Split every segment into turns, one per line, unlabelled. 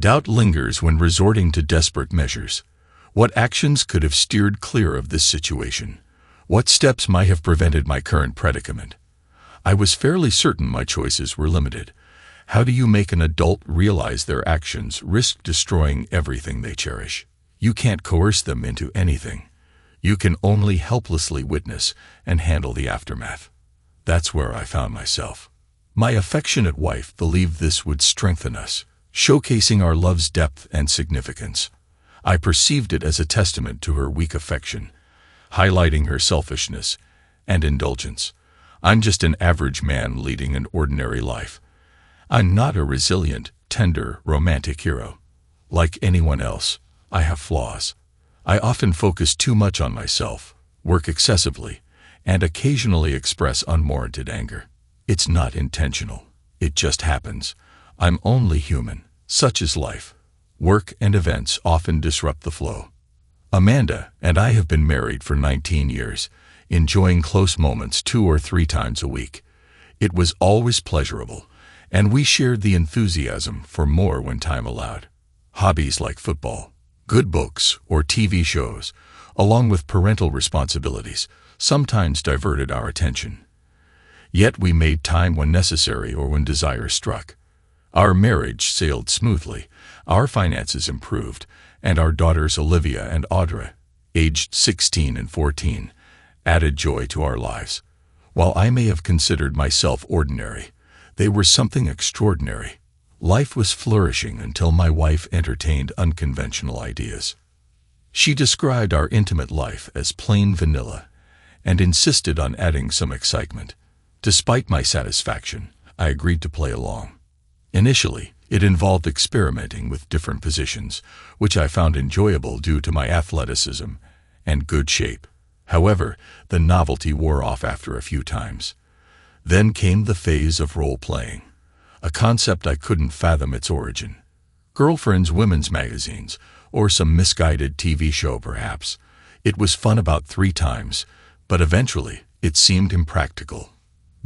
Doubt lingers when resorting to desperate measures. What actions could have steered clear of this situation? What steps might have prevented my current predicament? I was fairly certain my choices were limited. How do you make an adult realize their actions risk destroying everything they cherish? You can't coerce them into anything. You can only helplessly witness and handle the aftermath. That's where I found myself. My affectionate wife believed this would strengthen us, showcasing our love's depth and significance. I perceived it as a testament to her weak affection, highlighting her selfishness and indulgence. I'm just an average man leading an ordinary life. I'm not a resilient, tender, romantic hero. Like anyone else, I have flaws. I often focus too much on myself, work excessively, and occasionally express unwarranted anger. It's not intentional. It just happens. I'm only human. Such is life. Work and events often disrupt the flow. Amanda and I have been married for 19 years, enjoying close moments 2 or 3 times a week. It was always pleasurable, and we shared the enthusiasm for more when time allowed. Hobbies like football, good books, or TV shows, along with parental responsibilities, sometimes diverted our attention. Yet we made time when necessary or when desire struck. Our marriage sailed smoothly, our finances improved, and our daughters Olivia and Audra, aged 16 and 14, added joy to our lives. While I may have considered myself ordinary, they were something extraordinary. Life was flourishing until my wife entertained unconventional ideas. She described our intimate life as plain vanilla and insisted on adding some excitement. Despite my satisfaction, I agreed to play along. Initially, it involved experimenting with different positions, which I found enjoyable due to my athleticism and good shape. However, the novelty wore off after a few times. Then came the phase of role-playing, a concept I couldn't fathom its origin. Girlfriend's women's magazines, or some misguided TV show perhaps. It was fun about 3 times, but eventually it seemed impractical.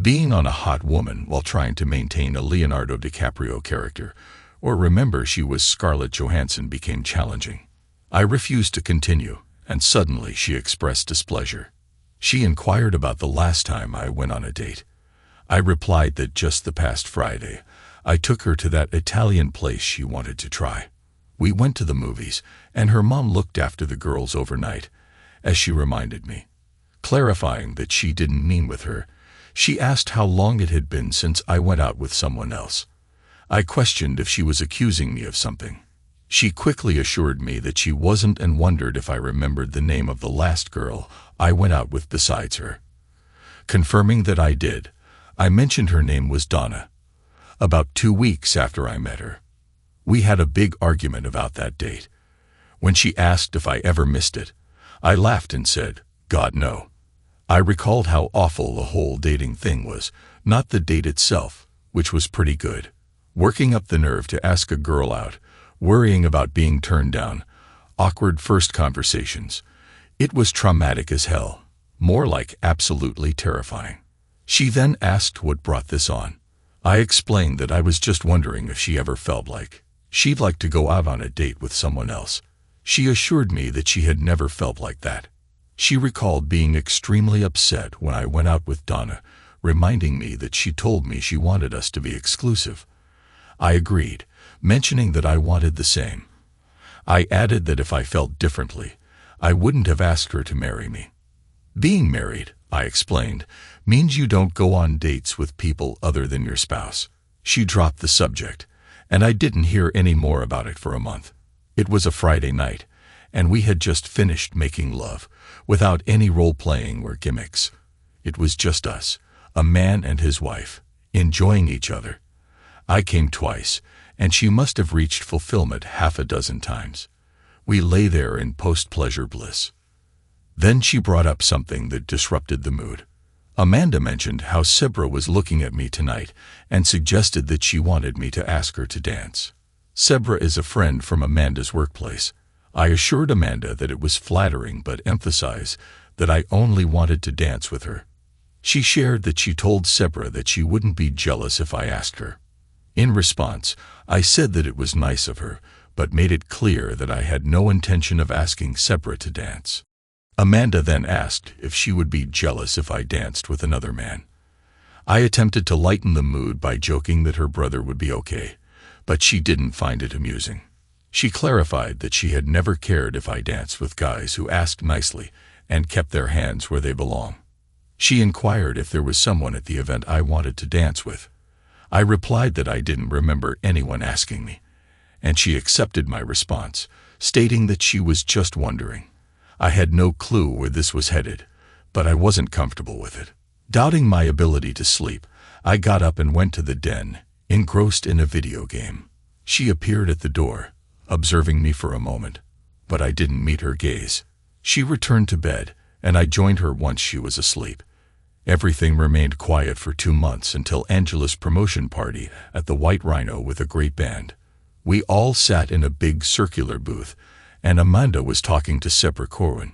Being on a hot woman while trying to maintain a Leonardo DiCaprio character, or remember she was Scarlett Johansson, became challenging. I refused to continue, and suddenly she expressed displeasure. She inquired about the last time I went on a date. I replied that just the past Friday, I took her to that Italian place she wanted to try. We went to the movies, and her mom looked after the girls overnight, as she reminded me. Clarifying that she didn't mean with her, she asked how long it had been since I went out with someone else. I questioned if she was accusing me of something. She quickly assured me that she wasn't and wondered if I remembered the name of the last girl I went out with besides her. Confirming that I did, I mentioned her name was Donna. About 2 weeks after I met her, we had a big argument about that date. When she asked if I ever missed it, I laughed and said, "God, no." I recalled how awful the whole dating thing was, not the date itself, which was pretty good. Working up the nerve to ask a girl out, worrying about being turned down, awkward first conversations. It was traumatic as hell, more like absolutely terrifying. She then asked what brought this on. I explained that I was just wondering if she ever felt like she'd like to go out on a date with someone else. She assured me that she had never felt like that. She recalled being extremely upset when I went out with Donna, reminding me that she told me she wanted us to be exclusive. I agreed, mentioning that I wanted the same. I added that if I felt differently, I wouldn't have asked her to marry me. Being married, I explained, means you don't go on dates with people other than your spouse. She dropped the subject, and I didn't hear any more about it for a month. It was a Friday night, and we had just finished making love, without any role-playing or gimmicks. It was just us, a man and his wife, enjoying each other. I came twice, and she must have reached fulfillment 6 times. We lay there in post-pleasure bliss. Then she brought up something that disrupted the mood. Amanda mentioned how Sebra was looking at me tonight and suggested that she wanted me to ask her to dance. Sebra is a friend from Amanda's workplace. I assured Amanda that it was flattering but emphasized that I only wanted to dance with her. She shared that she told Sebra that she wouldn't be jealous if I asked her. In response, I said that it was nice of her, but made it clear that I had no intention of asking Sebra to dance. Amanda then asked if she would be jealous if I danced with another man. I attempted to lighten the mood by joking that her brother would be okay, but she didn't find it amusing. She clarified that she had never cared if I danced with guys who asked nicely and kept their hands where they belong. She inquired if there was someone at the event I wanted to dance with. I replied that I didn't remember anyone asking me, and she accepted my response, stating that she was just wondering. I had no clue where this was headed, but I wasn't comfortable with it. Doubting my ability to sleep, I got up and went to the den, engrossed in a video game. She appeared at the door, observing me for a moment, but I didn't meet her gaze. She returned to bed, and I joined her once she was asleep. Everything remained quiet for 2 months until Angela's promotion party at the White Rhino with a great band. We all sat in a big circular booth, and Amanda was talking to Sebra Corwin.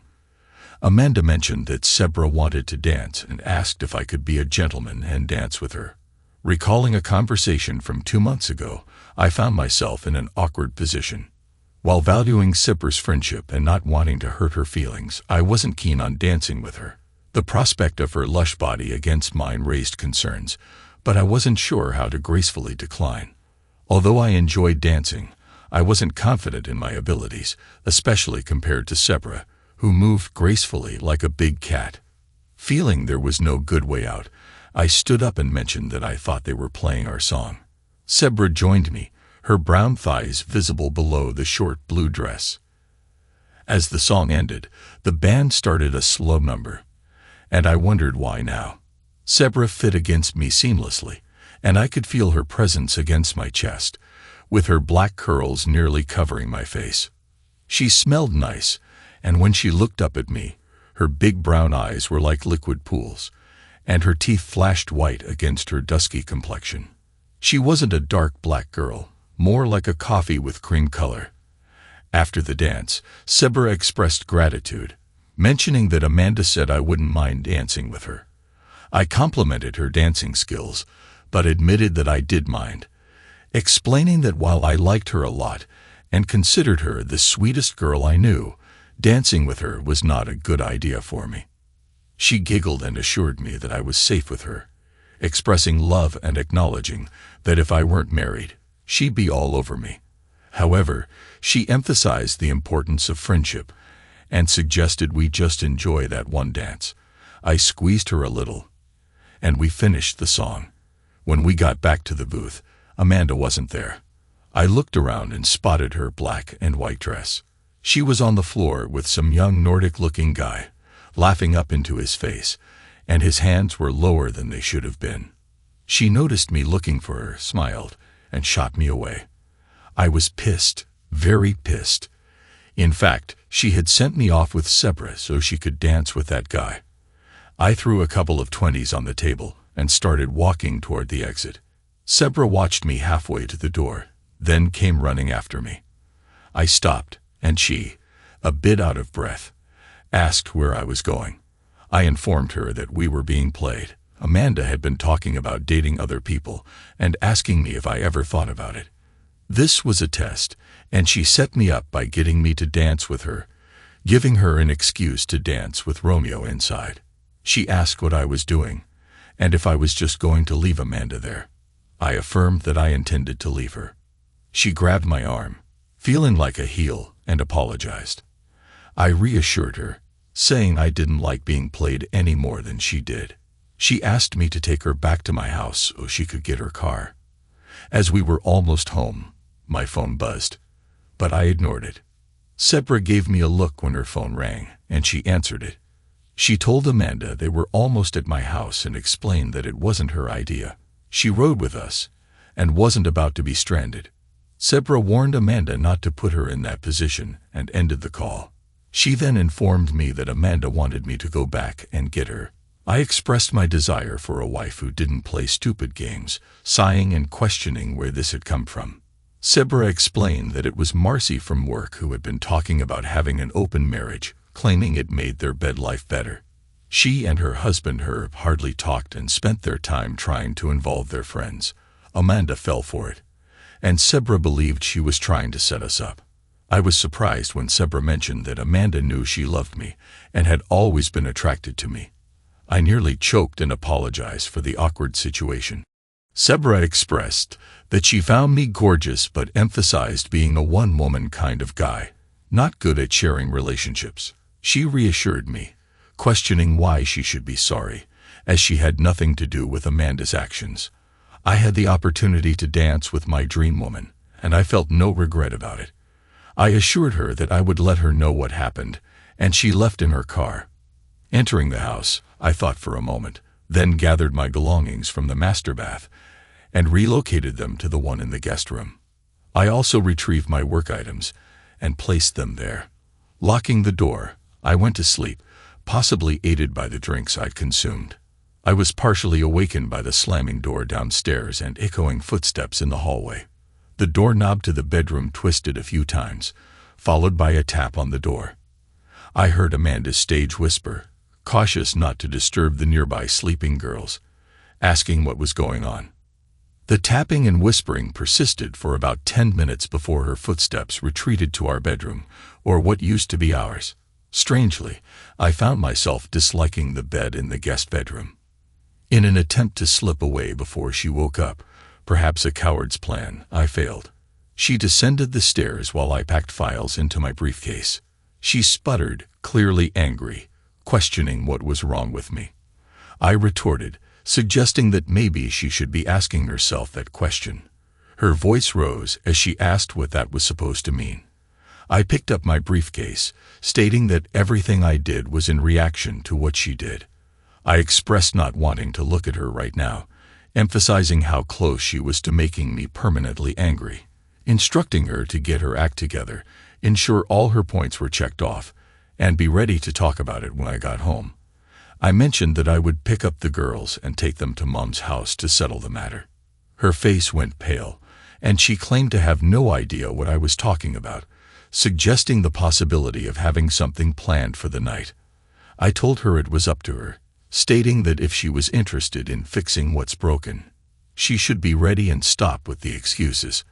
Amanda mentioned that Sebra wanted to dance and asked if I could be a gentleman and dance with her. Recalling a conversation from 2 months ago, I found myself in an awkward position. While valuing Sebra's friendship and not wanting to hurt her feelings, I wasn't keen on dancing with her. The prospect of her lush body against mine raised concerns, but I wasn't sure how to gracefully decline. Although I enjoyed dancing, I wasn't confident in my abilities, especially compared to Sebra, who moved gracefully like a big cat. Feeling there was no good way out, I stood up and mentioned that I thought they were playing our song. Sebra joined me, her brown thighs visible below the short blue dress. As the song ended, the band started a slow number, and I wondered why now. Sebra fit against me seamlessly, and I could feel her presence against my chest, with her black curls nearly covering my face. She smelled nice, and when she looked up at me, her big brown eyes were like liquid pools, and her teeth flashed white against her dusky complexion. She wasn't a dark black girl, more like a coffee with cream color. After the dance, Sebra expressed gratitude, mentioning that Amanda said I wouldn't mind dancing with her. I complimented her dancing skills, but admitted that I did mind, explaining that while I liked her a lot and considered her the sweetest girl I knew, dancing with her was not a good idea for me. She giggled and assured me that I was safe with her, expressing love and acknowledging that if I weren't married, she'd be all over me. However, she emphasized the importance of friendship and suggested we just enjoy that one dance. I squeezed her a little, and we finished the song. When we got back to the booth, Amanda wasn't there. I looked around and spotted her black and white dress. She was on the floor with some young Nordic-looking guy, laughing up into his face, and his hands were lower than they should have been. She noticed me looking for her, smiled, and shot me away. I was pissed, very pissed. In fact, she had sent me off with Sebra so she could dance with that guy. I threw a couple of 20s on the table and started walking toward the exit. Sebra watched me halfway to the door, then came running after me. I stopped, and she, a bit out of breath, asked where I was going. I informed her that we were being played. Amanda had been talking about dating other people and asking me if I ever thought about it. This was a test, and she set me up by getting me to dance with her, giving her an excuse to dance with Romeo inside. She asked what I was doing, and if I was just going to leave Amanda there. I affirmed that I intended to leave her. She grabbed my arm, feeling like a heel, and apologized. I reassured her, saying I didn't like being played any more than she did. She asked me to take her back to my house so she could get her car. As we were almost home, my phone buzzed, but I ignored it. Sebra gave me a look when her phone rang, and she answered it. She told Amanda they were almost at my house and explained that it wasn't her idea. She rode with us and wasn't about to be stranded. Sebra warned Amanda not to put her in that position and ended the call. She then informed me that Amanda wanted me to go back and get her. I expressed my desire for a wife who didn't play stupid games, sighing and questioning where this had come from. Sebra explained that it was Marcy from work who had been talking about having an open marriage, claiming it made their bed life better. She and her husband Herb hardly talked and spent their time trying to involve their friends, Amanda fell for it, and Sebra believed she was trying to set us up. I was surprised when Sebra mentioned that Amanda knew she loved me and had always been attracted to me. I nearly choked and apologized for the awkward situation. Sebra expressed that she found me gorgeous but emphasized being a one-woman kind of guy, not good at sharing relationships. She reassured me, questioning why she should be sorry, as she had nothing to do with Amanda's actions. I had the opportunity to dance with my dream woman, and I felt no regret about it. I assured her that I would let her know what happened, and she left in her car. Entering the house, I thought for a moment, then gathered my belongings from the master bath and relocated them to the one in the guest room. I also retrieved my work items and placed them there. Locking the door, I went to sleep, possibly aided by the drinks I'd consumed. I was partially awakened by the slamming door downstairs and echoing footsteps in the hallway. The doorknob to the bedroom twisted a few times, followed by a tap on the door. I heard Amanda's stage whisper, cautious not to disturb the nearby sleeping girls, asking what was going on. The tapping and whispering persisted for about 10 minutes before her footsteps retreated to our bedroom, or what used to be ours. Strangely, I found myself disliking the bed in the guest bedroom. In an attempt to slip away before she woke up, perhaps a coward's plan, I failed. She descended the stairs while I packed files into my briefcase. She sputtered, clearly angry, questioning what was wrong with me. I retorted, suggesting that maybe she should be asking herself that question. Her voice rose as she asked what that was supposed to mean. I picked up my briefcase, stating that everything I did was in reaction to what she did. I expressed not wanting to look at her right now, emphasizing how close she was to making me permanently angry, instructing her to get her act together, ensure all her points were checked off, and be ready to talk about it when I got home. I mentioned that I would pick up the girls and take them to Mom's house to settle the matter. Her face went pale, and she claimed to have no idea what I was talking about, suggesting the possibility of having something planned for the night. I told her it was up to her, stating that if she was interested in fixing what's broken, she should be ready and stop with the excuses.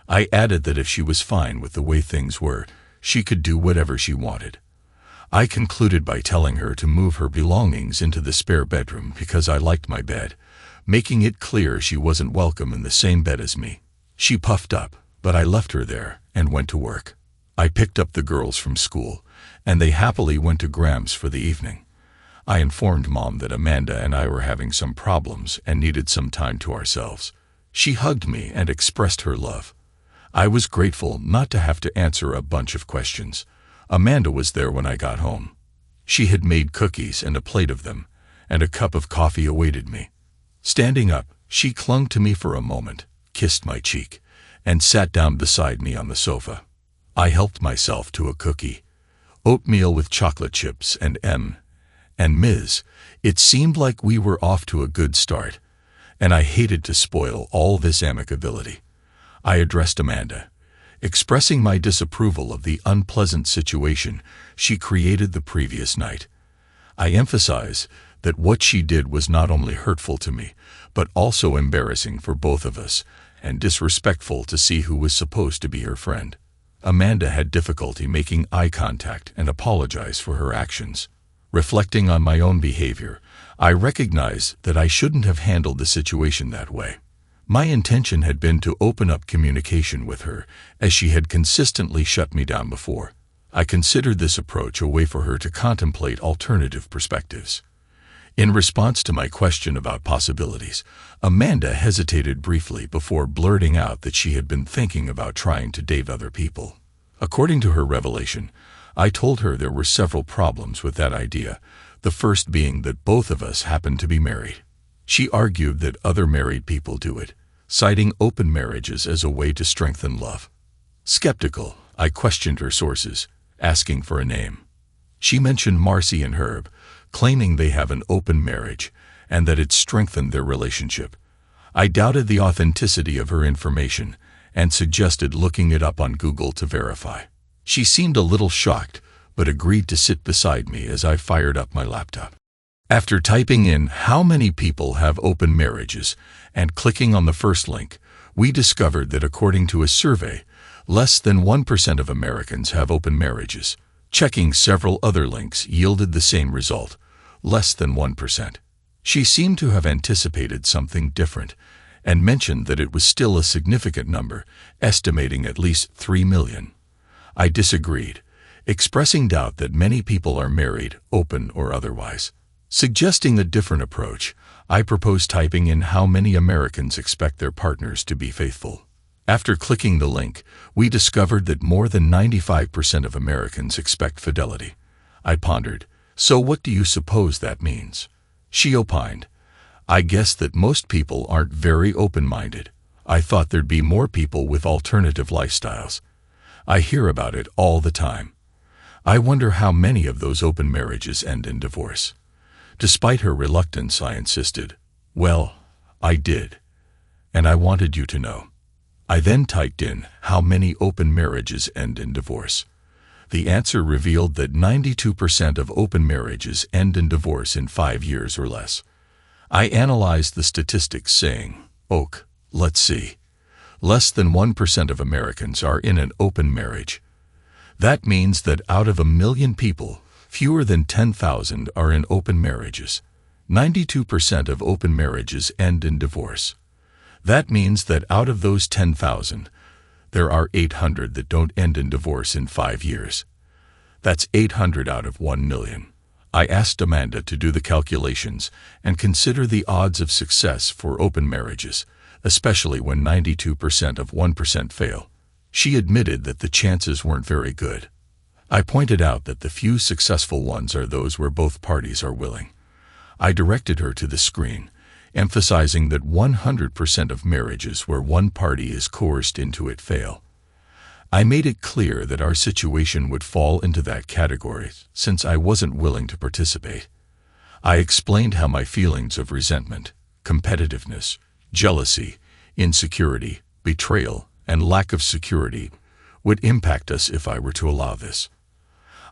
I added that if she was fine with the way things were, she could do whatever she wanted. I concluded by telling her to move her belongings into the spare bedroom because I liked my bed, making it clear she wasn't welcome in the same bed as me. She puffed up, but I left her there and went to work. I picked up the girls from school, and they happily went to Graham's for the evening. I informed Mom that Amanda and I were having some problems and needed some time to ourselves. She hugged me and expressed her love. I was grateful not to have to answer a bunch of questions. Amanda was there when I got home. She had made cookies and a plate of them, and a cup of coffee awaited me. Standing up, she clung to me for a moment, kissed my cheek, and sat down beside me on the sofa. I helped myself to a cookie, oatmeal with chocolate chips and Ms. It seemed like we were off to a good start, and I hated to spoil all this amicability. I addressed Amanda, expressing my disapproval of the unpleasant situation she created the previous night. I emphasize that what she did was not only hurtful to me, but also embarrassing for both of us, and disrespectful to see who was supposed to be her friend. Amanda had difficulty making eye contact and apologized for her actions. Reflecting on my own behavior, I recognize that I shouldn't have handled the situation that way. My intention had been to open up communication with her, as she had consistently shut me down before. I considered this approach a way for her to contemplate alternative perspectives. In response to my question about possibilities, Amanda hesitated briefly before blurting out that she had been thinking about trying to date other people. According to her revelation, I told her there were several problems with that idea, the first being that both of us happened to be married. She argued that other married people do it, citing open marriages as a way to strengthen love. Skeptical, I questioned her sources, asking for a name. She mentioned Marcy and Herb, claiming they have an open marriage and that it strengthened their relationship. I doubted the authenticity of her information and suggested looking it up on Google to verify. She seemed a little shocked, but agreed to sit beside me as I fired up my laptop. After typing in how many people have open marriages and clicking on the first link, we discovered that according to a survey, less than 1% of Americans have open marriages. Checking several other links yielded the same result, less than 1%. She seemed to have anticipated something different and mentioned that it was still a significant number, estimating at least 3 million. I disagreed, expressing doubt that many people are married, open or otherwise. Suggesting a different approach, I proposed typing in how many Americans expect their partners to be faithful. After clicking the link, we discovered that more than 95% of Americans expect fidelity. I pondered, so what do you suppose that means? She opined, I guess that most people aren't very open-minded. I thought there'd be more people with alternative lifestyles. I hear about it all the time. I wonder how many of those open marriages end in divorce. Despite her reluctance, I insisted. Well, I did. And I wanted you to know. I then typed in how many open marriages end in divorce. The answer revealed that 92% of open marriages end in divorce in 5 years or less. I analyzed the statistics saying, let's see. Less than 1% of Americans are in an open marriage. That means that out of 1 million people, fewer than 10,000 are in open marriages. 92% of open marriages end in divorce. That means that out of those 10,000, there are 800 that don't end in divorce in 5 years. That's 800 out of 1 million. I asked Amanda to do the calculations and consider the odds of success for open marriages, especially when 92% of 1% fail. She admitted that the chances weren't very good. I pointed out that the few successful ones are those where both parties are willing. I directed her to the screen, emphasizing that 100% of marriages where one party is coerced into it fail. I made it clear that our situation would fall into that category since I wasn't willing to participate. I explained how my feelings of resentment, competitiveness, jealousy, insecurity, betrayal, and lack of security would impact us if I were to allow this.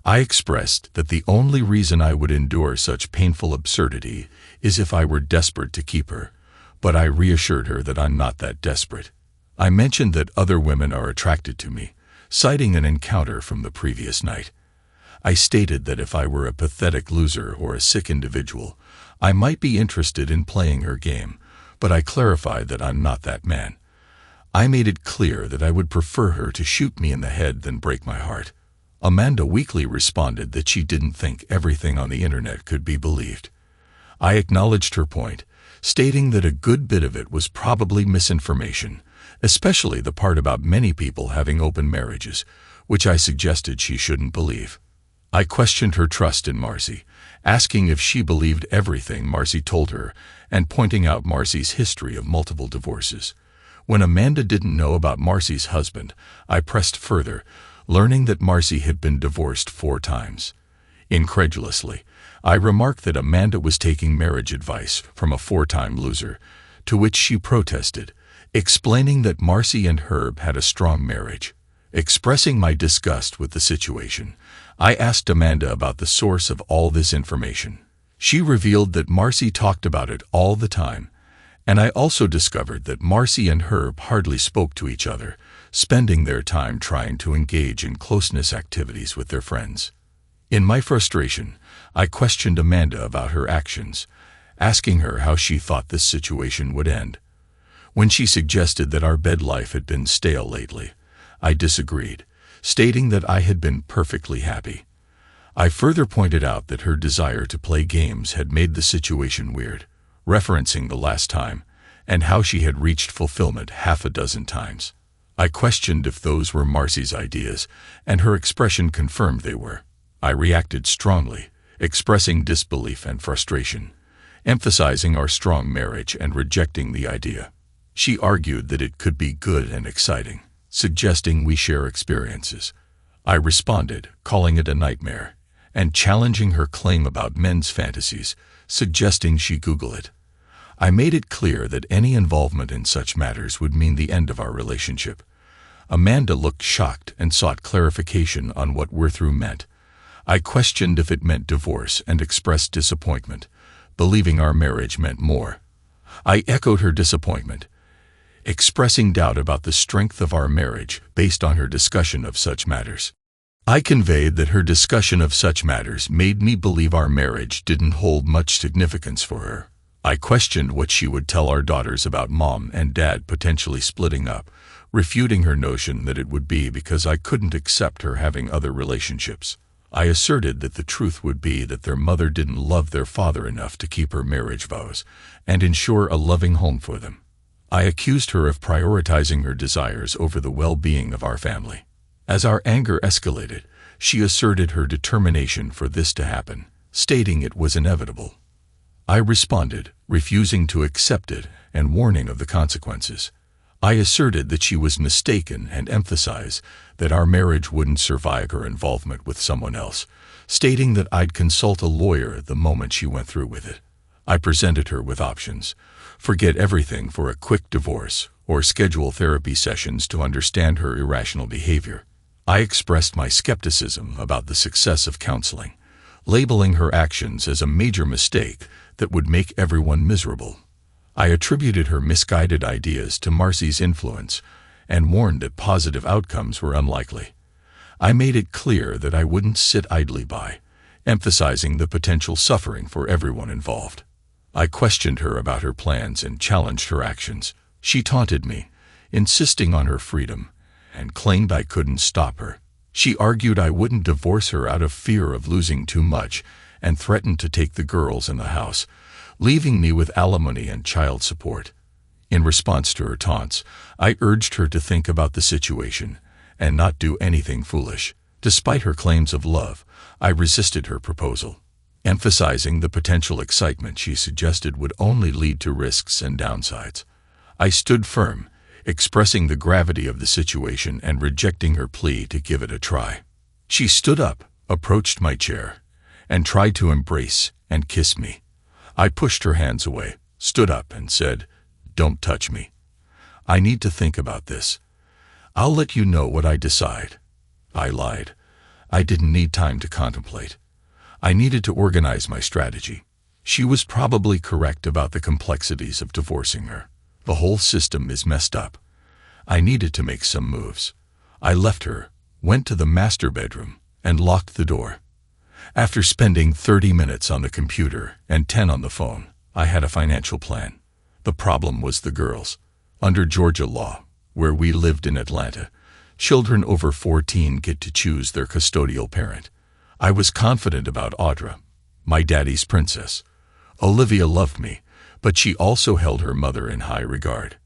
I expressed that the only reason I would endure such painful absurdity is if I were desperate to keep her, but I reassured her that I'm not that desperate. I mentioned that other women are attracted to me, citing an encounter from the previous night. I stated that if I were a pathetic loser or a sick individual, I might be interested in playing her game, but I clarified that I'm not that man. I made it clear that I would prefer her to shoot me in the head than break my heart. Amanda weakly responded that she didn't think everything on the internet could be believed. I acknowledged her point, stating that a good bit of it was probably misinformation, especially the part about many people having open marriages, which I suggested she shouldn't believe. I questioned her trust in Marcy, asking if she believed everything Marcy told her and pointing out Marcy's history of multiple divorces. When Amanda didn't know about Marcy's husband, I pressed further, learning that Marcy had been divorced 4 times. Incredulously, I remarked that Amanda was taking marriage advice from a 4-time loser, to which she protested, explaining that Marcy and Herb had a strong marriage. Expressing my disgust with the situation, I asked Amanda about the source of all this information. She revealed that Marcy talked about it all the time, and I also discovered that Marcy and Herb hardly spoke to each other, spending their time trying to engage in closeness activities with their friends. In my frustration, I questioned Amanda about her actions, asking her how she thought this situation would end. When she suggested that our bed life had been stale lately, I disagreed, stating that I had been perfectly happy. I further pointed out that her desire to play games had made the situation weird, referencing the last time, and how she had reached fulfillment 6 times. I questioned if those were Marcy's ideas, and her expression confirmed they were. I reacted strongly, expressing disbelief and frustration, emphasizing our strong marriage and rejecting the idea. She argued that it could be good and exciting, suggesting we share experiences. I responded, calling it a nightmare, and challenging her claim about men's fantasies, suggesting she Google it. I made it clear that any involvement in such matters would mean the end of our relationship. Amanda looked shocked and sought clarification on what we're through meant. I questioned if it meant divorce and expressed disappointment, believing our marriage meant more. I echoed her disappointment, expressing doubt about the strength of our marriage based on her discussion of such matters. I conveyed that her discussion of such matters made me believe our marriage didn't hold much significance for her. I questioned what she would tell our daughters about Mom and Dad potentially splitting up, refuting her notion that it would be because I couldn't accept her having other relationships. I asserted that the truth would be that their mother didn't love their father enough to keep her marriage vows and ensure a loving home for them. I accused her of prioritizing her desires over the well-being of our family. As our anger escalated, she asserted her determination for this to happen, stating it was inevitable. I responded, refusing to accept it and warning of the consequences. I asserted that she was mistaken and emphasized that our marriage wouldn't survive her involvement with someone else, stating that I'd consult a lawyer the moment she went through with it. I presented her with options: forget everything for a quick divorce, or schedule therapy sessions to understand her irrational behavior. I expressed my skepticism about the success of counseling, labeling her actions as a major mistake that would make everyone miserable. I attributed her misguided ideas to Marcy's influence and warned that positive outcomes were unlikely. I made it clear that I wouldn't sit idly by, emphasizing the potential suffering for everyone involved. I questioned her about her plans and challenged her actions. She taunted me, insisting on her freedom, and claimed I couldn't stop her. She argued I wouldn't divorce her out of fear of losing too much and threatened to take the girls in the house, leaving me with alimony and child support. In response to her taunts, I urged her to think about the situation and not do anything foolish. Despite her claims of love, I resisted her proposal, emphasizing the potential excitement she suggested would only lead to risks and downsides. I stood firm, expressing the gravity of the situation and rejecting her plea to give it a try. She stood up, approached my chair, and tried to embrace and kiss me. I pushed her hands away, stood up, and said, "Don't touch me. I need to think about this. I'll let you know what I decide." I lied. I didn't need time to contemplate. I needed to organize my strategy. She was probably correct about the complexities of divorcing her. The whole system is messed up. I needed to make some moves. I left her, went to the master bedroom, and locked the door. After spending 30 minutes on the computer and 10 on the phone, I had a financial plan. The problem was the girls. Under Georgia law, where we lived in Atlanta, children over 14 get to choose their custodial parent. I was confident about Audra, my daddy's princess. Olivia loved me, but she also held her mother in high regard.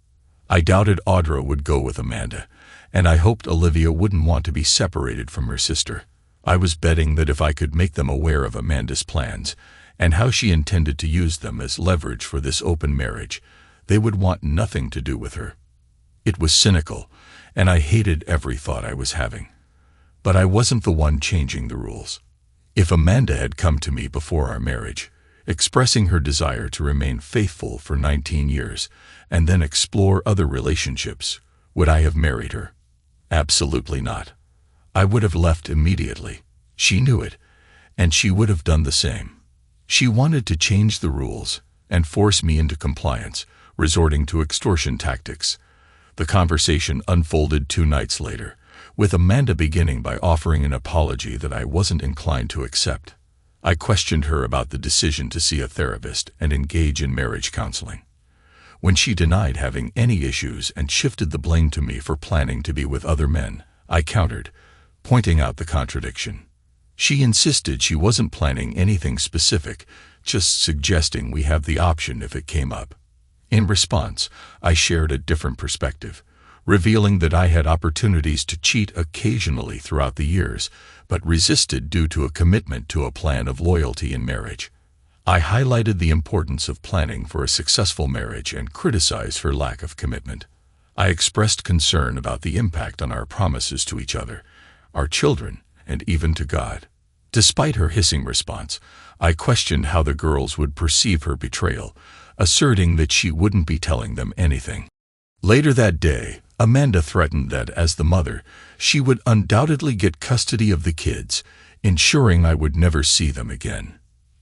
I doubted Audra would go with Amanda, and I hoped Olivia wouldn't want to be separated from her sister. I was betting that if I could make them aware of Amanda's plans and how she intended to use them as leverage for this open marriage, they would want nothing to do with her. It was cynical, and I hated every thought I was having. But I wasn't the one changing the rules. If Amanda had come to me before our marriage, expressing her desire to remain faithful for 19 years and then explore other relationships, would I have married her? Absolutely not. I would have left immediately. She knew it, and she would have done the same. She wanted to change the rules and force me into compliance, resorting to extortion tactics. The conversation unfolded 2 nights later, with Amanda beginning by offering an apology that I wasn't inclined to accept. I questioned her about the decision to see a therapist and engage in marriage counseling. When she denied having any issues and shifted the blame to me for planning to be with other men, I countered, pointing out the contradiction. She insisted she wasn't planning anything specific, just suggesting we have the option if it came up. In response, I shared a different perspective, revealing that I had opportunities to cheat occasionally throughout the years, but resisted due to a commitment to a plan of loyalty in marriage. I highlighted the importance of planning for a successful marriage and criticized her lack of commitment. I expressed concern about the impact on our promises to each other, our children, and even to God. Despite her hissing response, I questioned how the girls would perceive her betrayal, asserting that she wouldn't be telling them anything. Later that day, Amanda threatened that, as the mother, she would undoubtedly get custody of the kids, ensuring I would never see them again.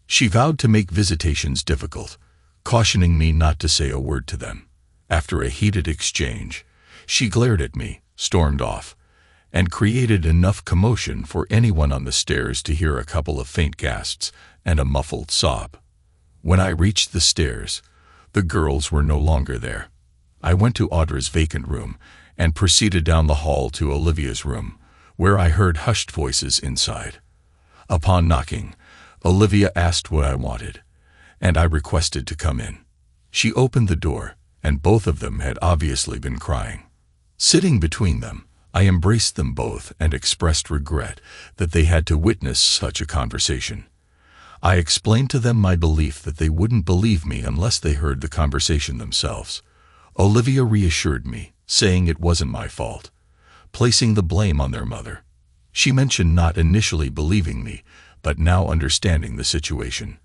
She vowed to make visitations difficult, cautioning me not to say a word to them. After a heated exchange, she glared at me, stormed off, and created enough commotion for anyone on the stairs to hear a couple of faint gasps and a muffled sob. When I reached the stairs, the girls were no longer there. I went to Audra's vacant room and proceeded down the hall to Olivia's room, where I heard hushed voices inside. Upon knocking, Olivia asked what I wanted, and I requested to come in. She opened the door, and both of them had obviously been crying. Sitting between them, I embraced them both and expressed regret that they had to witness such a conversation. I explained to them my belief that they wouldn't believe me unless they heard the conversation themselves. Olivia reassured me, saying it wasn't my fault, placing the blame on their mother. She mentioned not initially believing me, but now understanding the situation.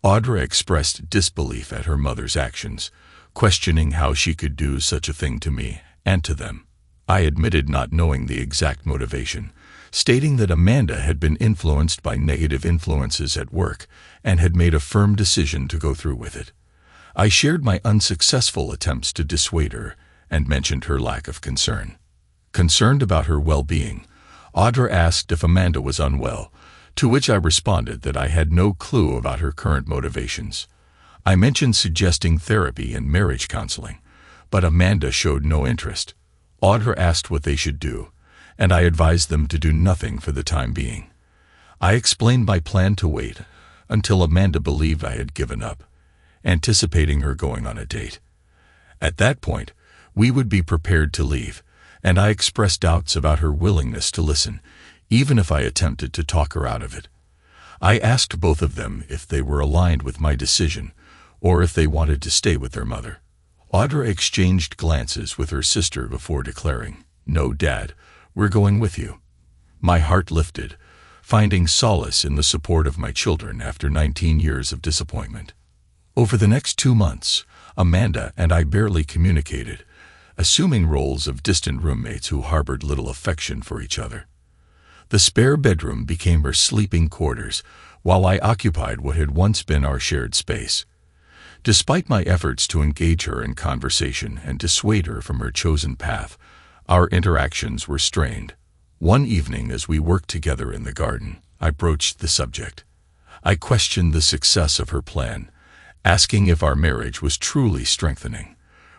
Audra expressed disbelief at her mother's actions, questioning how she could do such a thing to me and to them. I admitted not knowing the exact motivation, stating that Amanda had been influenced by negative influences at work and had made a firm decision to go through with it. I shared my unsuccessful attempts to dissuade her and mentioned her lack of concern. Concerned about her well-being, Audra asked if Amanda was unwell, to which I responded that I had no clue about her current motivations. I mentioned suggesting therapy and marriage counseling, but Amanda showed no interest. Audra asked what they should do, and I advised them to do nothing for the time being. I explained my plan to wait until Amanda believed I had given up, anticipating her going on a date. At that point, we would be prepared to leave, and I expressed doubts about her willingness to listen, even if I attempted to talk her out of it. I asked both of them if they were aligned with my decision, or if they wanted to stay with their mother. Audra exchanged glances with her sister before declaring, "No, Dad, we're going with you." My heart lifted, finding solace in the support of my children after 19 years of disappointment. Over the next 2 months, Amanda and I barely communicated, assuming roles of distant roommates who harbored little affection for each other. The spare bedroom became her sleeping quarters, while I occupied what had once been our shared space. Despite my efforts to engage her in conversation and dissuade her from her chosen path, our interactions were strained. One evening as we worked together in the garden, I broached the subject. I questioned the success of her plan, asking if our marriage was truly strengthening,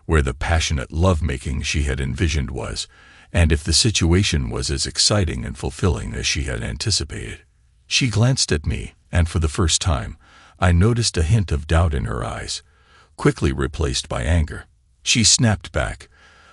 where the passionate lovemaking she had envisioned was, and if the situation was as exciting and fulfilling as she had anticipated. She glanced at me, and for the first time, I noticed a hint of doubt in her eyes, quickly replaced by anger. She snapped back,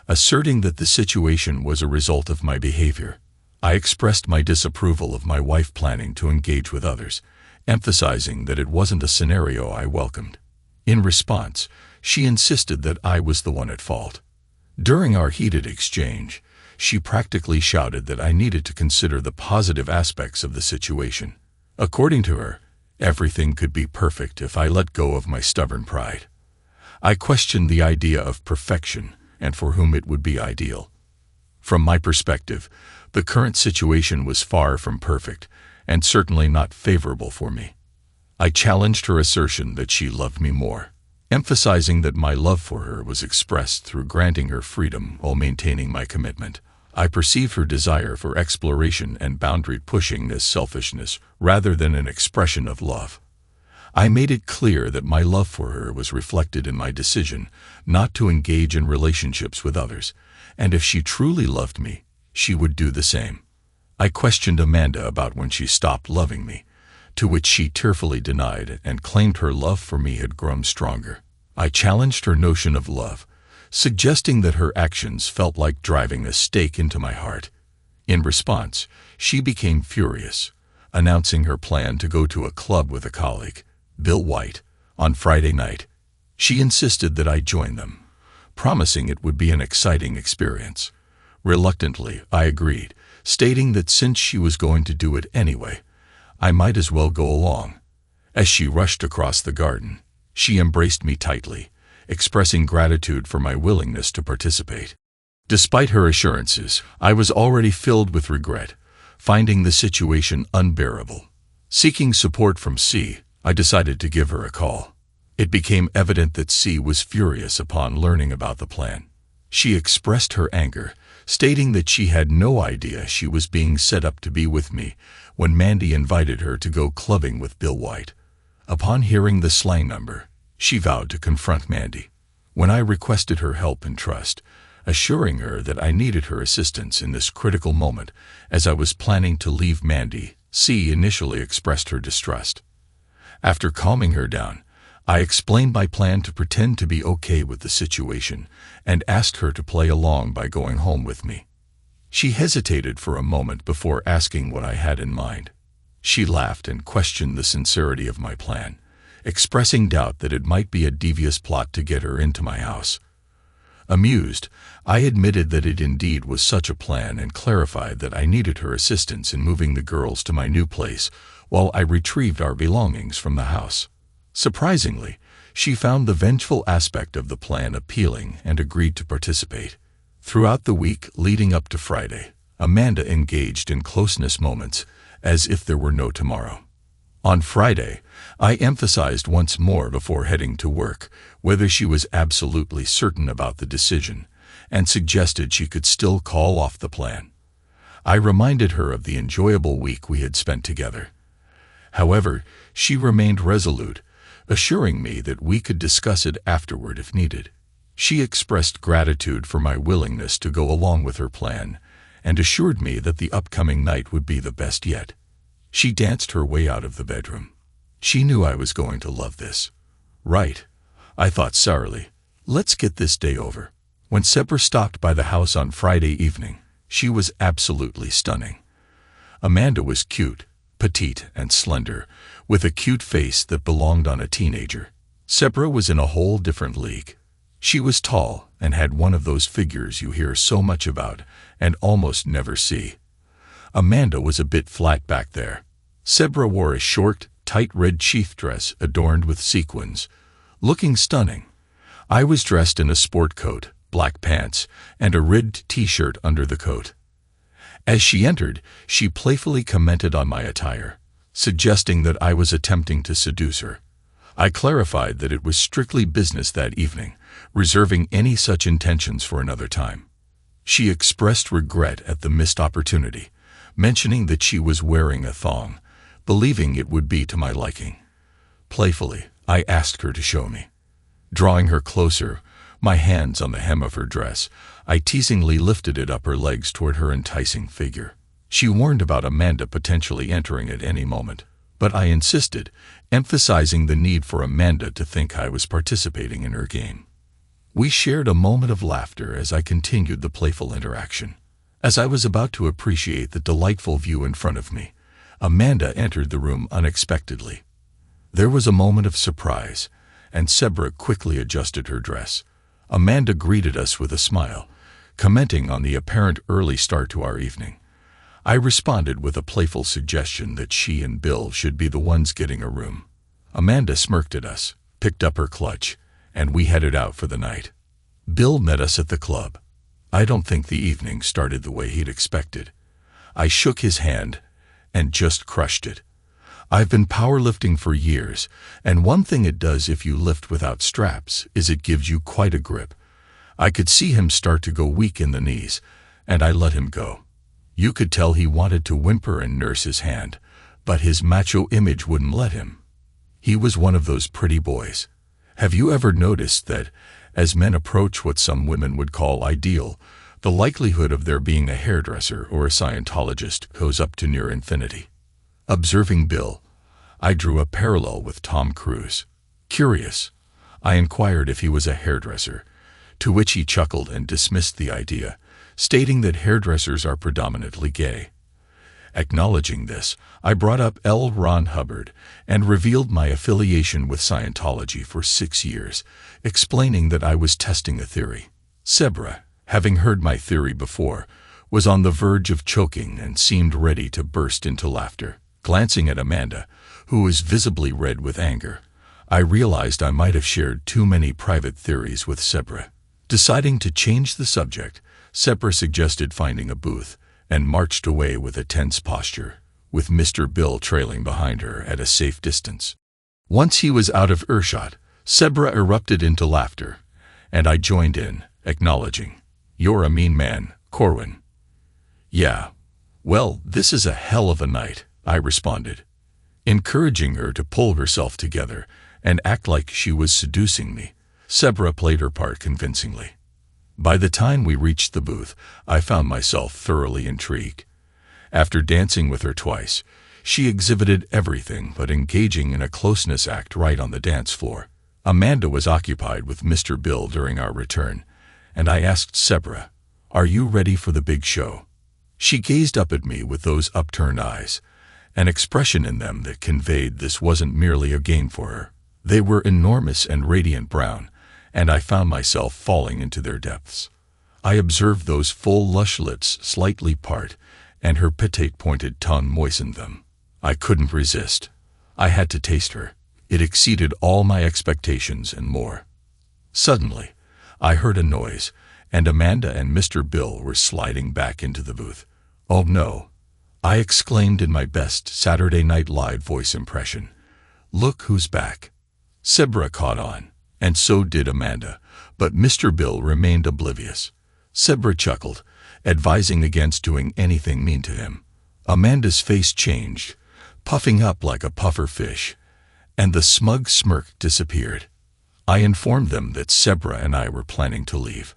asserting that the situation was a result of my behavior. I expressed my disapproval of my wife planning to engage with others, emphasizing that it wasn't a scenario I welcomed. In response, she insisted that I was the one at fault. During our heated exchange, she practically shouted that I needed to consider the positive aspects of the situation. According to her, everything could be perfect if I let go of my stubborn pride. I questioned the idea of perfection and for whom it would be ideal. From my perspective, the current situation was far from perfect and certainly not favorable for me. I challenged her assertion that she loved me more, emphasizing that my love for her was expressed through granting her freedom while maintaining my commitment. I perceived her desire for exploration and boundary pushing as selfishness rather than an expression of love. I made it clear that my love for her was reflected in my decision not to engage in relationships with others, and if she truly loved me, she would do the same. I questioned Amanda about when she stopped loving me, to which she tearfully denied and claimed her love for me had grown stronger. I challenged her notion of love, suggesting that her actions felt like driving a stake into my heart. In response, she became furious, announcing her plan to go to a club with a colleague, Bill White, on Friday night. She insisted that I join them, promising it would be an exciting experience. Reluctantly, I agreed, stating that since she was going to do it anyway, I might as well go along. As she rushed across the garden, she embraced me tightly, expressing gratitude for my willingness to participate. Despite her assurances, I was already filled with regret, finding the situation unbearable. Seeking support from C, I decided to give her a call. It became evident that C was furious upon learning about the plan. She expressed her anger, stating that she had no idea she was being set up to be with me when Mandy invited her to go clubbing with Bill White. Upon hearing the slang number, she vowed to confront Mandy. When I requested her help and trust, assuring her that I needed her assistance in this critical moment as I was planning to leave Mandy, C initially expressed her distrust. After calming her down, I explained my plan to pretend to be okay with the situation and asked her to play along by going home with me. She hesitated for a moment before asking what I had in mind. She laughed and questioned the sincerity of my plan, expressing doubt that it might be a devious plot to get her into my house. Amused, I admitted that it indeed was such a plan and clarified that I needed her assistance in moving the girls to my new place while I retrieved our belongings from the house. Surprisingly, she found the vengeful aspect of the plan appealing and agreed to participate. Throughout the week leading up to Friday, Amanda engaged in closeness moments as if there were no tomorrow. On Friday, I emphasized once more before heading to work whether she was absolutely certain about the decision and suggested she could still call off the plan. I reminded her of the enjoyable week we had spent together. However, she remained resolute, assuring me that we could discuss it afterward if needed. She expressed gratitude for my willingness to go along with her plan and assured me that the upcoming night would be the best yet. She danced her way out of the bedroom. She knew I was going to love this. Right, I thought sourly. Let's get this day over. When Sepra stopped by the house on Friday evening, she was absolutely stunning. Amanda was cute, petite and slender, with a cute face that belonged on a teenager. Sepra was in a whole different league. She was tall and had one of those figures you hear so much about and almost never see. Amanda was a bit flat back there. Sepra wore a short, tight red sheath dress adorned with sequins, looking stunning. I was dressed in a sport coat, black pants, and a ribbed t-shirt under the coat. As she entered, she playfully commented on my attire, suggesting that I was attempting to seduce her. I clarified that it was strictly business that evening, reserving any such intentions for another time. She expressed regret at the missed opportunity, mentioning that she was wearing a thong, believing it would be to my liking. Playfully, I asked her to show me. Drawing her closer, my hands on the hem of her dress, I teasingly lifted it up her legs toward her enticing figure. She warned about Amanda potentially entering at any moment, but I insisted, emphasizing the need for Amanda to think I was participating in her game. We shared a moment of laughter as I continued the playful interaction. As I was about to appreciate the delightful view in front of me, Amanda entered the room unexpectedly. There was a moment of surprise, and Sepra quickly adjusted her dress. Amanda greeted us with a smile, commenting on the apparent early start to our evening. I responded with a playful suggestion that she and Bill should be the ones getting a room. Amanda smirked at us, picked up her clutch, and we headed out for the night. Bill met us at the club. I don't think the evening started the way he'd expected. I shook his hand and just crushed it. I've been powerlifting for years, and one thing it does if you lift without straps is it gives you quite a grip. I could see him start to go weak in the knees, and I let him go. You could tell he wanted to whimper and nurse his hand, but his macho image wouldn't let him. He was one of those pretty boys. Have you ever noticed that, as men approach what some women would call ideal, the likelihood of there being a hairdresser or a Scientologist goes up to near infinity? Observing Bill, I drew a parallel with Tom Cruise. Curious, I inquired if he was a hairdresser, to which he chuckled and dismissed the idea, stating that hairdressers are predominantly gay. Acknowledging this, I brought up L. Ron Hubbard and revealed my affiliation with Scientology for 6 years, explaining that I was testing a theory. Sepra, having heard my theory before, was on the verge of choking and seemed ready to burst into laughter. Glancing at Amanda, who was visibly red with anger, I realized I might have shared too many private theories with Sepra. Deciding to change the subject, Sepra suggested finding a booth and marched away with a tense posture, with Mr. Bill trailing behind her at a safe distance. Once he was out of earshot, Sebra erupted into laughter, and I joined in, acknowledging, "You're a mean man, Corwin." "Yeah. Well, this is a hell of a night," I responded, encouraging her to pull herself together and act like she was seducing me. Sebra played her part convincingly. By the time we reached the booth, I found myself thoroughly intrigued. After dancing with her twice, she exhibited everything but engaging in a closeness act right on the dance floor. Amanda was occupied with Mr. Bill during our return, and I asked Sebra, "Are you ready for the big show?" She gazed up at me with those upturned eyes, an expression in them that conveyed this wasn't merely a game for her. They were enormous and radiant brown, and I found myself falling into their depths. I observed those full, lush lips slightly part, and her petite pointed tongue moistened them. I couldn't resist. I had to taste her. It exceeded all my expectations and more. Suddenly, I heard a noise, and Amanda and Mr. Bill were sliding back into the booth. "Oh no," I exclaimed in my best Saturday Night Live voice impression. "Look who's back." Sebra caught on, and so did Amanda, but Mr. Bill remained oblivious. Sebra chuckled, advising against doing anything mean to him. Amanda's face changed, puffing up like a puffer fish, and the smug smirk disappeared. I informed them that Sebra and I were planning to leave.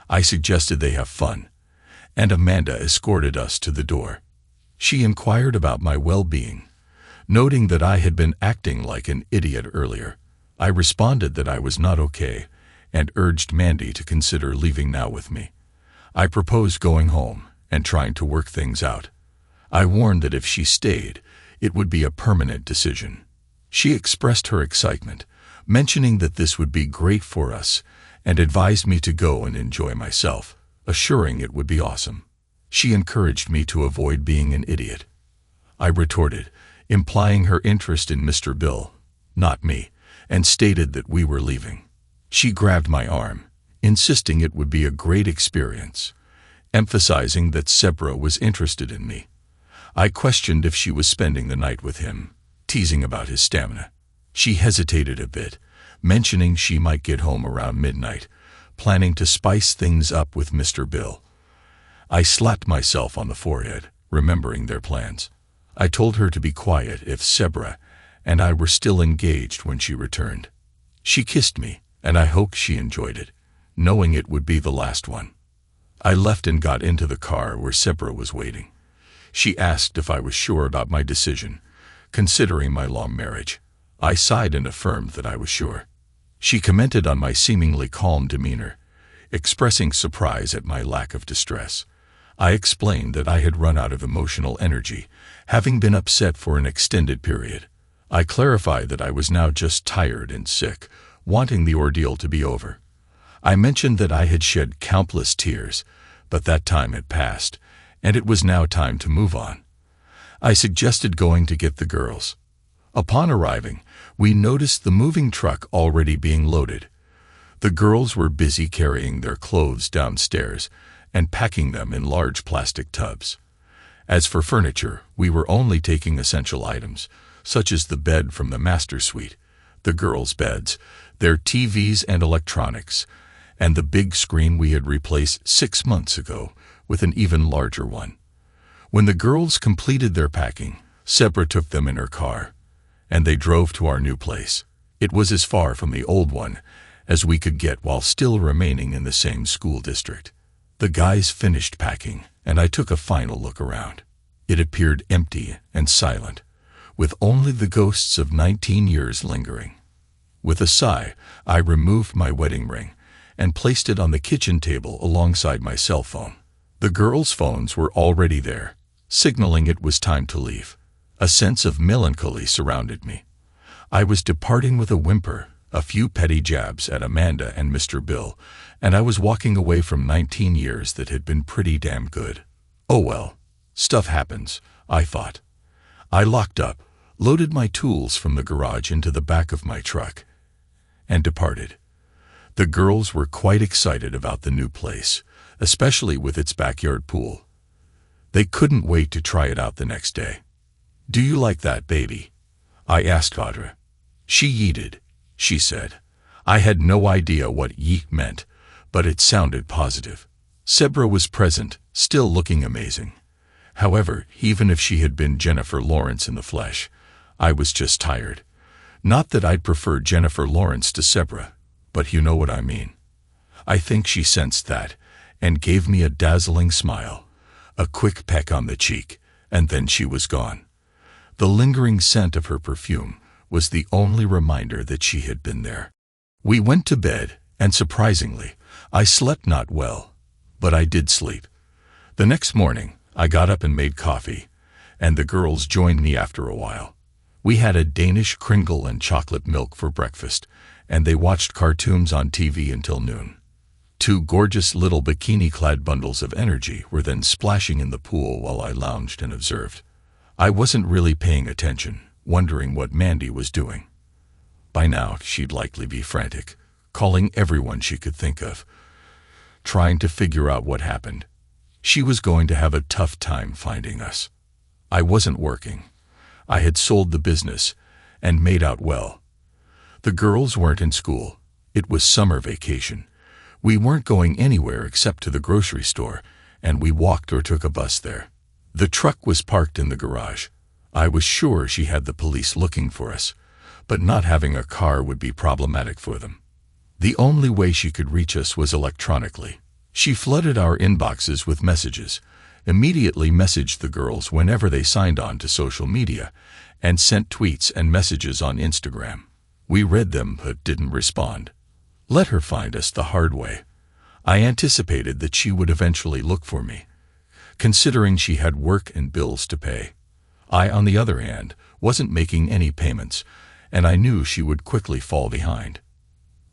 I suggested they have fun, and Amanda escorted us to the door. She inquired about my well-being, noting that I had been acting like an idiot earlier. I responded that I was not okay, and urged Mandy to consider leaving now with me. I proposed going home and trying to work things out. I warned that if she stayed, it would be a permanent decision. She expressed her excitement, mentioning that this would be great for us, and advised me to go and enjoy myself, assuring it would be awesome. She encouraged me to avoid being an idiot. I retorted, implying her interest in Mr. Bill, not me, and stated that we were leaving. She grabbed my arm, insisting it would be a great experience, emphasizing that Sebra was interested in me. I questioned if she was spending the night with him, teasing about his stamina. She hesitated a bit, mentioning she might get home around midnight, planning to spice things up with Mr. Bill. I slapped myself on the forehead, remembering their plans. I told her to be quiet if Sebra and I were still engaged when she returned. She kissed me, and I hoped she enjoyed it, knowing it would be the last one. I left and got into the car where Sebra was waiting. She asked if I was sure about my decision, considering my long marriage. I sighed and affirmed that I was sure. She commented on my seemingly calm demeanor, expressing surprise at my lack of distress. I explained that I had run out of emotional energy, having been upset for an extended period. I clarified that I was now just tired and sick, wanting the ordeal to be over. I mentioned that I had shed countless tears, but that time had passed, and it was now time to move on. I suggested going to get the girls. Upon arriving, we noticed the moving truck already being loaded. The girls were busy carrying their clothes downstairs and packing them in large plastic tubs. As for furniture, we were only taking essential items, such as the bed from the master suite, the girls' beds, their TVs and electronics, and the big screen we had replaced 6 months ago with an even larger one. When the girls completed their packing, Sebra took them in her car, and they drove to our new place. It was as far from the old one as we could get while still remaining in the same school district. The guys finished packing, and I took a final look around. It appeared empty and silent, with only the ghosts of 19 years lingering. With a sigh, I removed my wedding ring and placed it on the kitchen table alongside my cell phone. The girls' phones were already there, signaling it was time to leave. A sense of melancholy surrounded me. I was departing with a whimper, a few petty jabs at Amanda and Mr. Bill, and I was walking away from 19 years that had been pretty damn good. Oh well, stuff happens, I thought. I locked up, loaded my tools from the garage into the back of my truck, and departed. The girls were quite excited about the new place, especially with its backyard pool. They couldn't wait to try it out the next day. "Do you like that, baby?" I asked Audra. She yeeted, she said. I had no idea what yeet meant, but it sounded positive. Sebra was present, still looking amazing. However, even if she had been Jennifer Lawrence in the flesh, I was just tired. Not that I'd prefer Jennifer Lawrence to Sebra, but you know what I mean. I think she sensed that, and gave me a dazzling smile, a quick peck on the cheek, and then she was gone. The lingering scent of her perfume was the only reminder that she had been there. We went to bed, and surprisingly, I slept not well, but I did sleep. The next morning, I got up and made coffee, and the girls joined me after a while. We had a Danish kringle and chocolate milk for breakfast, and they watched cartoons on TV until noon. Two gorgeous little bikini-clad bundles of energy were then splashing in the pool while I lounged and observed. I wasn't really paying attention, wondering what Mandy was doing. By now, she'd likely be frantic, calling everyone she could think of, trying to figure out what happened. She was going to have a tough time finding us. I wasn't working. I had sold the business and made out well. The girls weren't in school. It was summer vacation. We weren't going anywhere except to the grocery store, and we walked or took a bus there. The truck was parked in the garage. I was sure she had the police looking for us, but not having a car would be problematic for them. The only way she could reach us was electronically. She flooded our inboxes with messages, immediately messaged the girls whenever they signed on to social media, and sent tweets and messages on Instagram. We read them but didn't respond. Let her find us the hard way. I anticipated that she would eventually look for me, considering she had work and bills to pay. I, on the other hand, wasn't making any payments, and I knew she would quickly fall behind.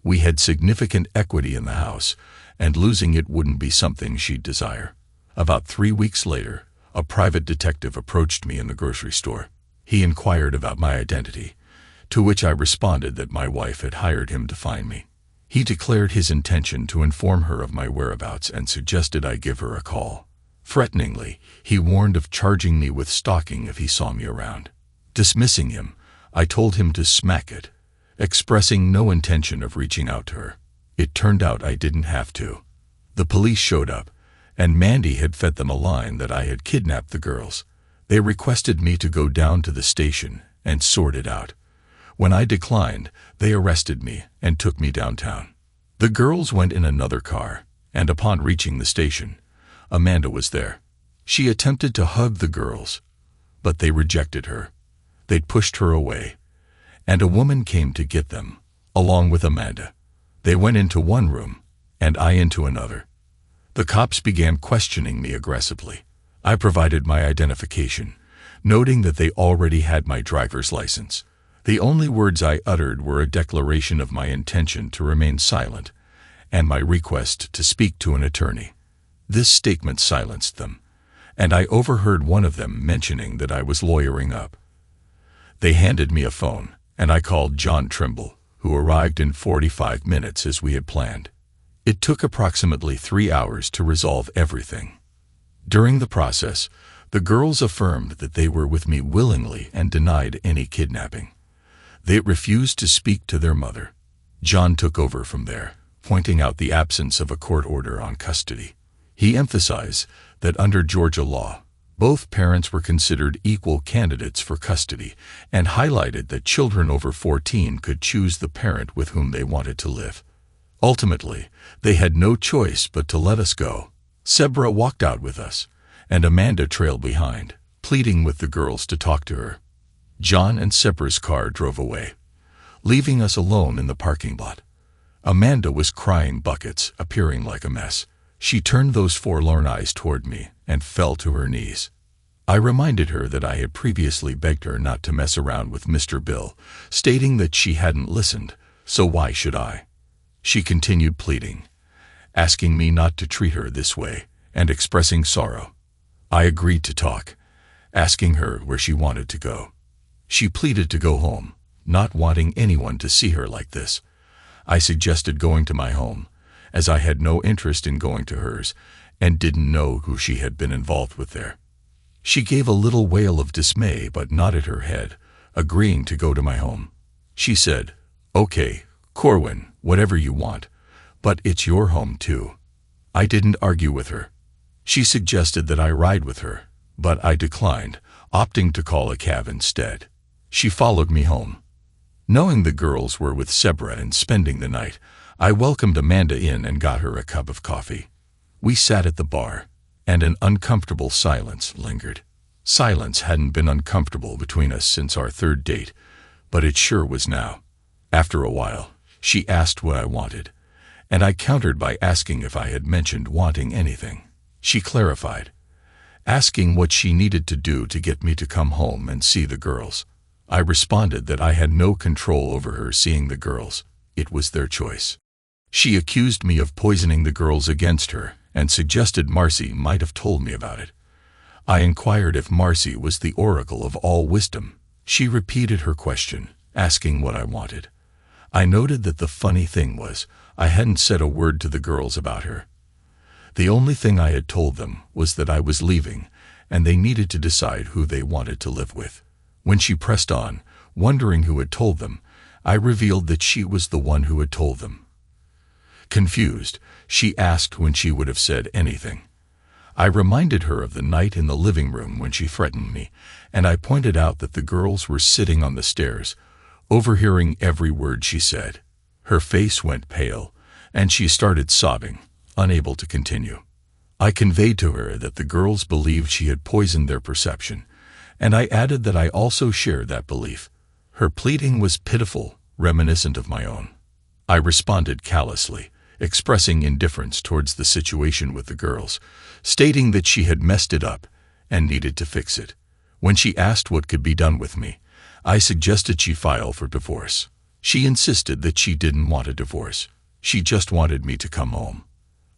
We had significant equity in the house, and losing it wouldn't be something she'd desire. About 3 weeks later, a private detective approached me in the grocery store. He inquired about my identity, to which I responded that my wife had hired him to find me. He declared his intention to inform her of my whereabouts and suggested I give her a call. Threateningly, he warned of charging me with stalking if he saw me around. Dismissing him, I told him to smack it, expressing no intention of reaching out to her. It turned out I didn't have to. The police showed up, and Mandy had fed them a line that I had kidnapped the girls. They requested me to go down to the station and sort it out. When I declined, they arrested me and took me downtown. The girls went in another car, and upon reaching the station, Amanda was there. She attempted to hug the girls, but they rejected her. They'd pushed her away, and a woman came to get them, along with Amanda. They went into one room, and I into another. The cops began questioning me aggressively. I provided my identification, noting that they already had my driver's license. The only words I uttered were a declaration of my intention to remain silent and my request to speak to an attorney. This statement silenced them, and I overheard one of them mentioning that I was lawyering up. They handed me a phone, and I called John Trimble, who arrived in 45 minutes as we had planned. It took approximately 3 hours to resolve everything. During the process, the girls affirmed that they were with me willingly and denied any kidnapping. They refused to speak to their mother. John took over from there, pointing out the absence of a court order on custody. He emphasized that under Georgia law, both parents were considered equal candidates for custody and highlighted that children over 14 could choose the parent with whom they wanted to live. Ultimately, they had no choice but to let us go. Sebra walked out with us, and Amanda trailed behind, pleading with the girls to talk to her. John and Sebra's car drove away, leaving us alone in the parking lot. Amanda was crying buckets, appearing like a mess. She turned those forlorn eyes toward me and fell to her knees. I reminded her that I had previously begged her not to mess around with Mr. Bill, stating that she hadn't listened, so why should I? She continued pleading, asking me not to treat her this way and expressing sorrow. I agreed to talk, asking her where she wanted to go. She pleaded to go home, not wanting anyone to see her like this. I suggested going to my home, as I had no interest in going to hers and didn't know who she had been involved with there. She gave a little wail of dismay but nodded her head, agreeing to go to my home. She said, "Okay, Corwin, whatever you want, but it's your home too." I didn't argue with her. She suggested that I ride with her, but I declined, opting to call a cab instead. She followed me home. Knowing the girls were with Sebra and spending the night, I welcomed Amanda in and got her a cup of coffee. We sat at the bar, and an uncomfortable silence lingered. Silence hadn't been uncomfortable between us since our third date, but it sure was now. After a while, she asked what I wanted, and I countered by asking if I had mentioned wanting anything. She clarified, asking what she needed to do to get me to come home and see the girls. I responded that I had no control over her seeing the girls. It was their choice. She accused me of poisoning the girls against her and suggested Marcy might have told me about it. I inquired if Marcy was the oracle of all wisdom. She repeated her question, asking what I wanted. I noted that the funny thing was, I hadn't said a word to the girls about her. The only thing I had told them was that I was leaving, and they needed to decide who they wanted to live with. When she pressed on, wondering who had told them, I revealed that she was the one who had told them. Confused, she asked when she would have said anything. I reminded her of the night in the living room when she threatened me, and I pointed out that the girls were sitting on the stairs, overhearing every word she said. Her face went pale, and she started sobbing, unable to continue. I conveyed to her that the girls believed she had poisoned their perception, and I added that I also shared that belief. Her pleading was pitiful, reminiscent of my own. I responded callously, expressing indifference towards the situation with the girls, stating that she had messed it up and needed to fix it. When she asked what could be done with me, I suggested she file for divorce. She insisted that she didn't want a divorce. She just wanted me to come home.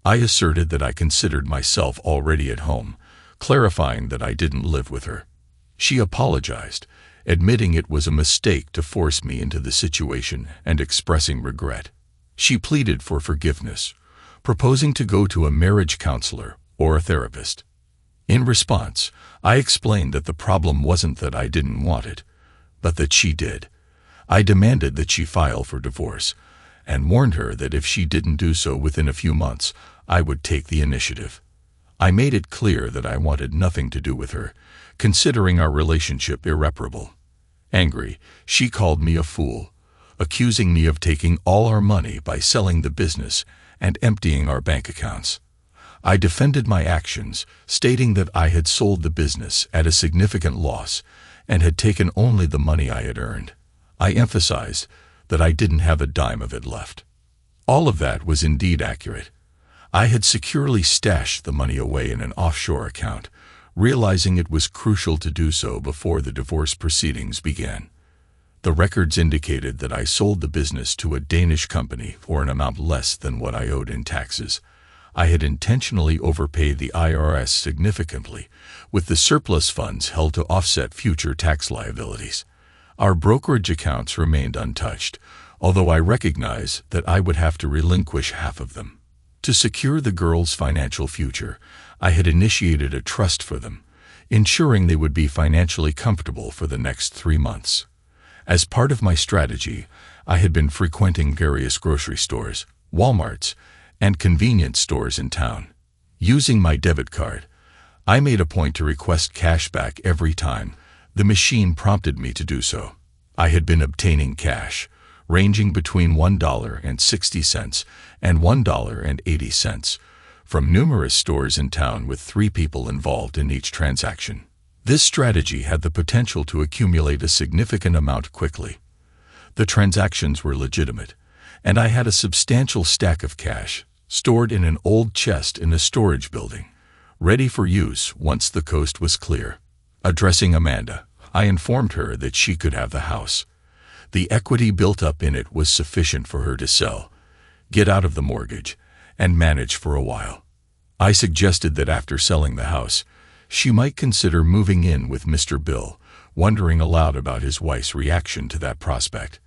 I asserted that I considered myself already at home, clarifying that I didn't live with her. She apologized, admitting it was a mistake to force me into the situation and expressing regret. She pleaded for forgiveness, proposing to go to a marriage counselor or a therapist. In response, I explained that the problem wasn't that I didn't want it, but that she did. I demanded that she file for divorce, and warned her that if she didn't do so within a few months, I would take the initiative. I made it clear that I wanted nothing to do with her, considering our relationship irreparable. Angry, she called me a fool, accusing me of taking all our money by selling the business and emptying our bank accounts. I defended my actions, stating that I had sold the business at a significant loss and had taken only the money I had earned. I emphasized that I didn't have a dime of it left. All of that was indeed accurate. I had securely stashed the money away in an offshore account, realizing it was crucial to do so before the divorce proceedings began. The records indicated that I sold the business to a Danish company for an amount less than what I owed in taxes. I had intentionally overpaid the IRS significantly, with the surplus funds held to offset future tax liabilities. Our brokerage accounts remained untouched, although I recognize that I would have to relinquish half of them. To secure the girls' financial future, I had initiated a trust for them, ensuring they would be financially comfortable for the next 3 months. As part of my strategy, I had been frequenting various grocery stores, Walmarts, and convenience stores in town. Using my debit card, I made a point to request cash back every time the machine prompted me to do so. I had been obtaining cash, ranging between $1.60 and $1.80, from numerous stores in town with 3 people involved in each transaction. This strategy had the potential to accumulate a significant amount quickly. The transactions were legitimate, and I had a substantial stack of cash stored in an old chest in a storage building, ready for use once the coast was clear. Addressing Amanda, I informed her that she could have the house. The equity built up in it was sufficient for her to sell, get out of the mortgage, and manage for a while. I suggested that after selling the house, she might consider moving in with Mr. Bill, wondering aloud about his wife's reaction to that prospect.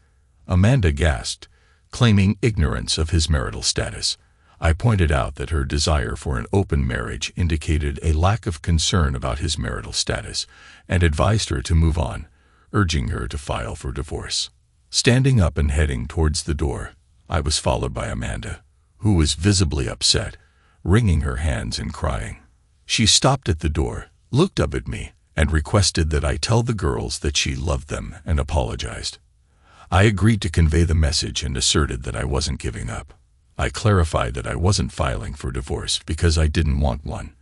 Amanda gasped, claiming ignorance of his marital status. I pointed out that her desire for an open marriage indicated a lack of concern about his marital status, and advised her to move on, urging her to file for divorce. Standing up and heading towards the door, I was followed by Amanda, who was visibly upset, wringing her hands and crying. She stopped at the door, looked up at me, and requested that I tell the girls that she loved them and apologized. I agreed to convey the message and asserted that I wasn't giving up. I clarified that I wasn't filing for divorce because I didn't want one,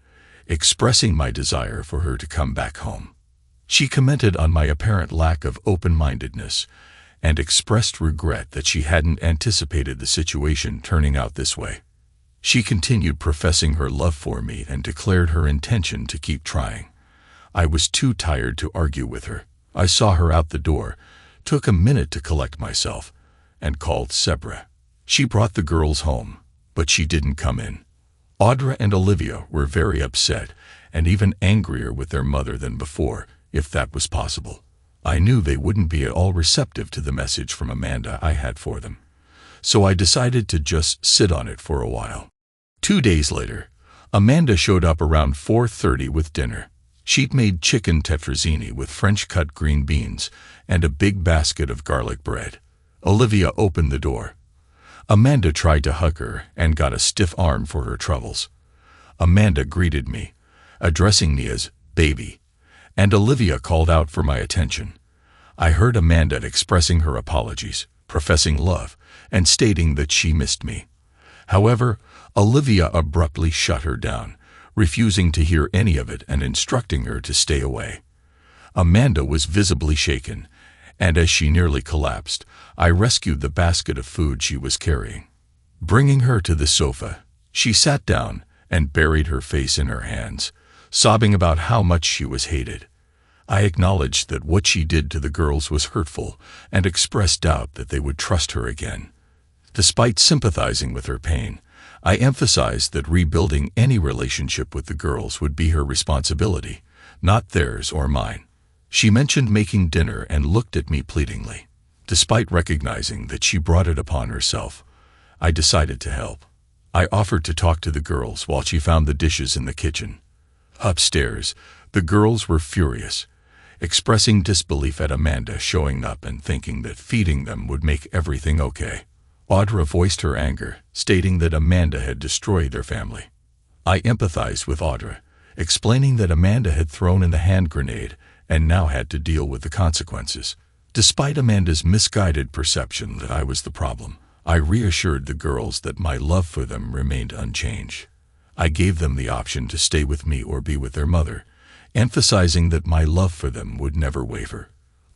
expressing my desire for her to come back home. She commented on my apparent lack of open-mindedness and expressed regret that she hadn't anticipated the situation turning out this way. She continued professing her love for me and declared her intention to keep trying. I was too tired to argue with her. I saw her out the door, took a minute to collect myself, and called Sebra. She brought the girls home, but she didn't come in. Audra and Olivia were very upset and even angrier with their mother than before, if that was possible. I knew they wouldn't be at all receptive to the message from Amanda I had for them, so I decided to just sit on it for a while. 2 days later, Amanda showed up around 4:30 with dinner. She'd made chicken tetrazzini with French-cut green beans and a big basket of garlic bread. Olivia opened the door. Amanda tried to hug her and got a stiff arm for her troubles. Amanda greeted me, addressing me as baby, and Olivia called out for my attention. I heard Amanda expressing her apologies, professing love, and stating that she missed me. However, Olivia abruptly shut her down, refusing to hear any of it and instructing her to stay away. Amanda was visibly shaken, and as she nearly collapsed, I rescued the basket of food she was carrying. Bringing her to the sofa, she sat down and buried her face in her hands, sobbing about how much she was hated. I acknowledged that what she did to the girls was hurtful and expressed doubt that they would trust her again. Despite sympathizing with her pain, I emphasized that rebuilding any relationship with the girls would be her responsibility, not theirs or mine. She mentioned making dinner and looked at me pleadingly. Despite recognizing that she brought it upon herself, I decided to help. I offered to talk to the girls while she found the dishes in the kitchen. Upstairs, the girls were furious, expressing disbelief at Amanda showing up and thinking that feeding them would make everything okay. Audra voiced her anger, stating that Amanda had destroyed their family. I empathized with Audra, explaining that Amanda had thrown in the hand grenade and now had to deal with the consequences. Despite Amanda's misguided perception that I was the problem, I reassured the girls that my love for them remained unchanged. I gave them the option to stay with me or be with their mother, emphasizing that my love for them would never waver.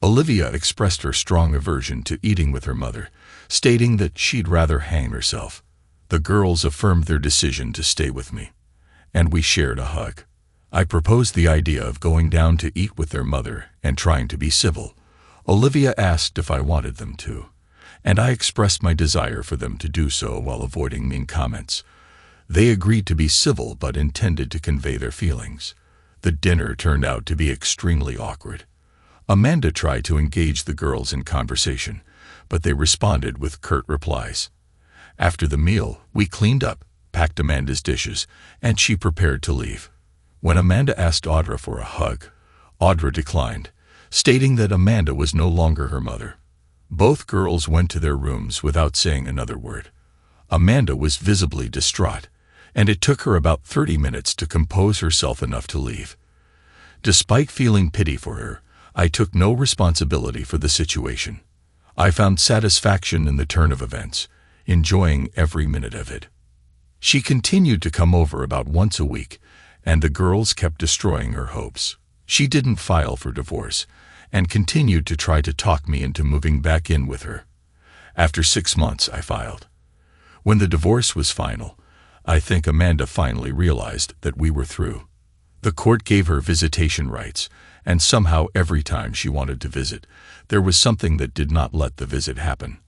Olivia expressed her strong aversion to eating with her mother, stating that she'd rather hang herself. The girls affirmed their decision to stay with me, and we shared a hug. I proposed the idea of going down to eat with their mother and trying to be civil. Olivia asked if I wanted them to, and I expressed my desire for them to do so while avoiding mean comments. They agreed to be civil but intended to convey their feelings. The dinner turned out to be extremely awkward. Amanda tried to engage the girls in conversation, but they responded with curt replies. After the meal, we cleaned up, packed Amanda's dishes, and she prepared to leave. When Amanda asked Audra for a hug, Audra declined, stating that Amanda was no longer her mother. Both girls went to their rooms without saying another word. Amanda was visibly distraught, and it took her about 30 minutes to compose herself enough to leave. Despite feeling pity for her, I took no responsibility for the situation. I found satisfaction in the turn of events, enjoying every minute of it. She continued to come over about once a week, and the girls kept destroying her hopes. She didn't file for divorce, and continued to try to talk me into moving back in with her. After 6 months, I filed. When the divorce was final, I think Amanda finally realized that we were through. The court gave her visitation rights, and somehow every time she wanted to visit, there was something that did not let the visit happen.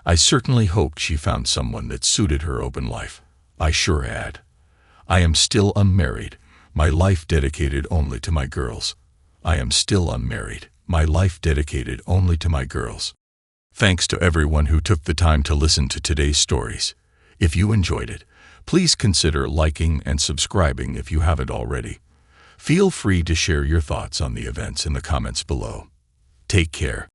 I certainly hoped she found someone that suited her open life. I sure had. I am still unmarried, my life dedicated only to my girls. I am still unmarried, my life dedicated only to my girls. Thanks to everyone who took the time to listen to today's stories. If you enjoyed it, please consider liking and subscribing if you haven't already. Feel free to share your thoughts on the events in the comments below. Take care.